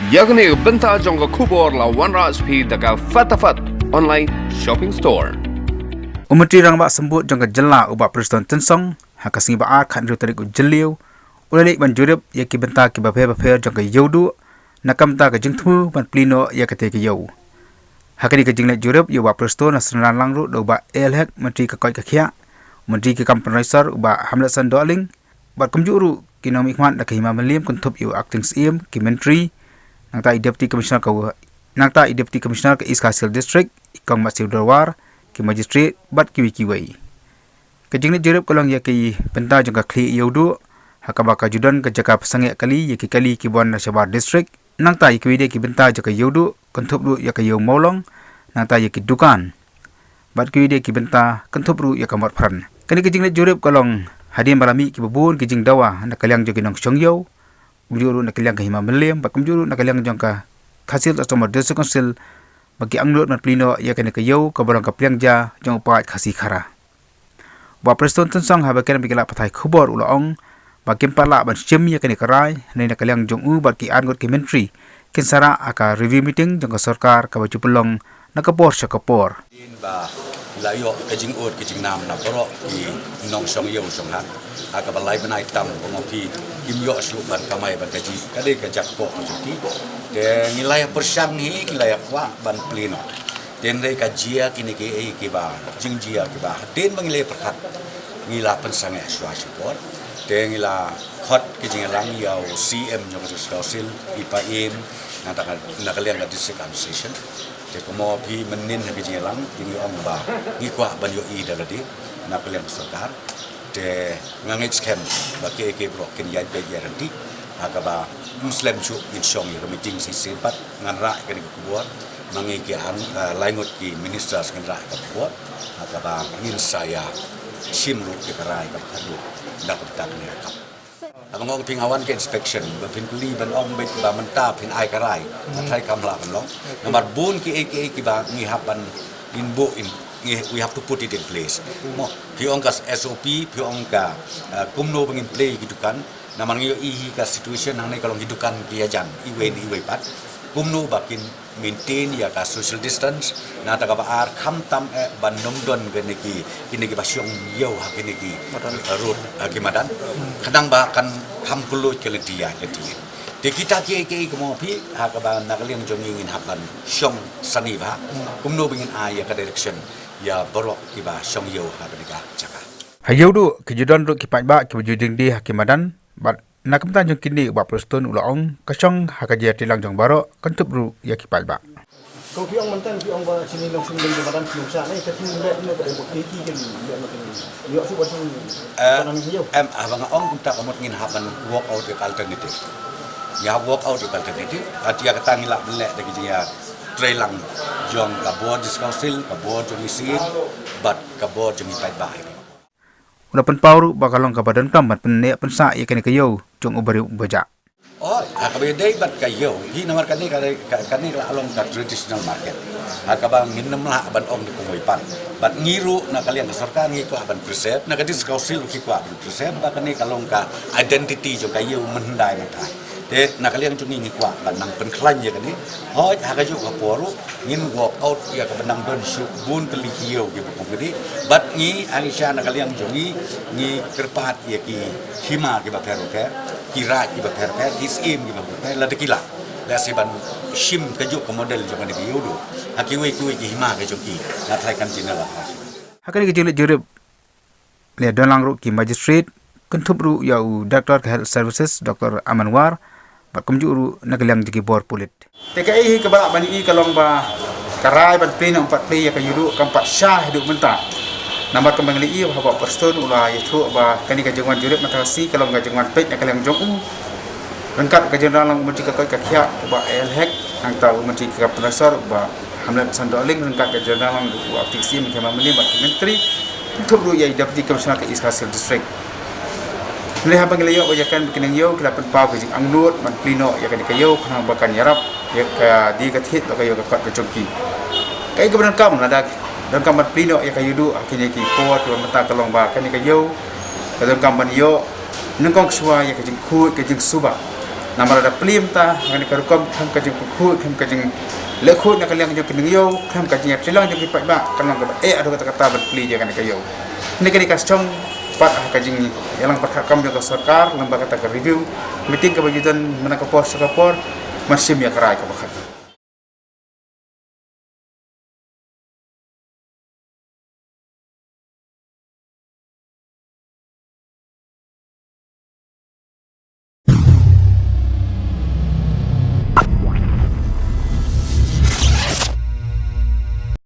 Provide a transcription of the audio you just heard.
yakni benta jongga kubor la 100p daga fatafat online shopping store. Umatri rang ba sembut jongga Jylla uba Preston tensong hakasing ba ar khan ru tarik Jyliu ulalik ban Jurip yaki benta ki ba phe jongga Iewduh nakam ta ka jingthu ban plino yakate ki yau hakani ka jingle Jurip yu ba Preston nasran lang ru do ba elhek menteri ka koi ka khia menteri ki kampanaiser uba hamlasan doling ba kumjuru kinomik man da khima malim kuntup yu acting sim ki menteri nangta deputy commissioner ka deputy commissioner ka RiKhasi district ikong masih dorwar ki magistrate bat ki wikiwai ka jingle Jurip kolong yaki benta jongga kli Iewduh hakaba ka judan ka jaka pasange kali yaki kali ki bon Shabar district nangta yaki wide ki benta jaka Iewduh kuntup ru yaka yau molong nangta yaki dukan bat ki wide ki benta kuntup ru yaka mot pran kani ki jingle Jurip kolong hadian balami ki bubun ki jing dawa nakalyang jogi nong chongyau kumjuru nakalyang ka hima melem bat kumjuru nakalyang jongka khasil atau district council bagi angnut man plino yaka ne ka yau ka barang ka plyangja jong upat khasi khara ba Preston tensong ha bakan bigala pathai khubor ulaong bakim pala ban chem ya kani karai nei nakalyang jong u bat ki angot ki menteri kinsara aka review meeting jong Sorkar ka baju pelong nakapor sakapor ba layo ka jing ut ka jing nam na poro ki nong song yo song ha aka balai banai tam ngopi kim yo slu ban kamai ban ka ji ka de ka jak po ki de ngilai persang hi ngilai kwa ban plino den re ka jia kini ki ki ba jing jia ki ba den mangile perkat ngila pensang extra support de ngila khot ki jing lang yau cm jong council ipa in nakalian ka district administration de komo pi menin ki jing lang kini ong ba ngi kwa ban yo i daladi nakalian Sorkar de ngangit scam ba ke bro ken yai be yaranti akaba muslim chu in shong yo meeting si sepat nganra kani ko buat mangi ki an laingot ki minister nganra ka buat akaba ngin saya simru ki karai ka khadu dak tak ni ka ngong ping awan ke inspection ba pin kuli ban ong bet ba menta pin ai karai thai kamla ban lo nomor bun ki ba ngi hapan in bo in we have to put it in place mo piong ka SOP piong ka kumno bangin play gidukan naman ngayon ihi ka situation nang kalong gidukan kiyajan iwe pat kumno bakin maintain ya ka social distance na taga baar khamtam bandom don geneki kinegi basyong yau ha kinegi road gimadan kadang ba kan hamkulo keledia ledi de kita ke mo pi ha ka ba nakaliang jongin hapan syong sani ba kumno bingin aya ka direction ya borok kiba syong yau ha benega jaka Iewduh kejudan ru ki ba ki bujuding di hakimadan bat nakam tanjung kini ba Preston ulaong kasong hakaja tilang jong baro kantup ru ya ki ba kau piong mantan piong ba sini langsung dari badan piong sa ni kasi ndak ni ada bukti kan yo su basung abang ong kunta kamot ngin hapan walk out alternative ya walk out alternative atia katangila belek dagi dia trailang jong ka board council ka board jong isi but ka board jong ipai bai unapan pauru bakalong ka badan kambat penne pensa ya kani kayo jong ubari baja oh akabe dai bat kayo hi namar kani la along ka traditional market akabang minnem la ban ong di kungoi pan bat ngiru na kalian Sorkar ngi ko ban preserve na kadis council ki ko ban preserve ba kani kalong ka identity jong kayo mendai matai de nakaliang chung ngi kwa banang pen khlan ya kani hoj ha ka ju ka poru ngin walk out ya ka banang ben shu bun kali hiu ge ko gedi bat ngi aisha nakaliang jungi ngi kerpat ya ki hima ki ba per ki ra ki ba per is im ki ba per la de kila la si ban shim ka ju ko model jo kan ki Iewduh haki we ki hima ka ju ki na thai kan jinala hakani ki Jurip le dolang ru ki magistrate kuntup ru yau Director Health Services Dr. Amanwar kumjuru nagalang digi bor pulit TKI ke balak bani kalong ba karai ban pleno 4 play ya ka Iewduh kampat syah hidup menta nambar kembang li ha ba Preston ula yaitu ba kani ka jengwan Jurip matasi kalong ka jengwan pet nagalang jong lengkap ka general lang menteri ka koi ka khia ba elhek ang tau menteri ka penasar ba hamlat sandoling lengkap ka general lang du aktisi mekema meli ba menteri untuk ru ya deputy commissioner ka RiKhasi district Nilai habang layo bajakan bikin yo kelapan pau ke angnut man plino ya kan kayo kanang bakan yarap ya ka di ka thit ba kayo ka kat ka chongki kai ka kam na dak dan kam man plino ya kayo Iewduh akhirnya ki po tu mata kalong ba kan kayo ka kam man yo nengkong suwa ya ka jing khu ka jing suba nama ada pelim ta ngani karukom kham ka jing khu kham ka jing le khu na kaliang jing kning yo kham ka jing chilang jing pai ba kan ka adu kata ban pli je kan ka yo ni kani ka chong pat ka jing yalang pat kam jing ka sarkar lembaga kata ka review meeting ka bajutan mana ka por masim ya karai ka bakhat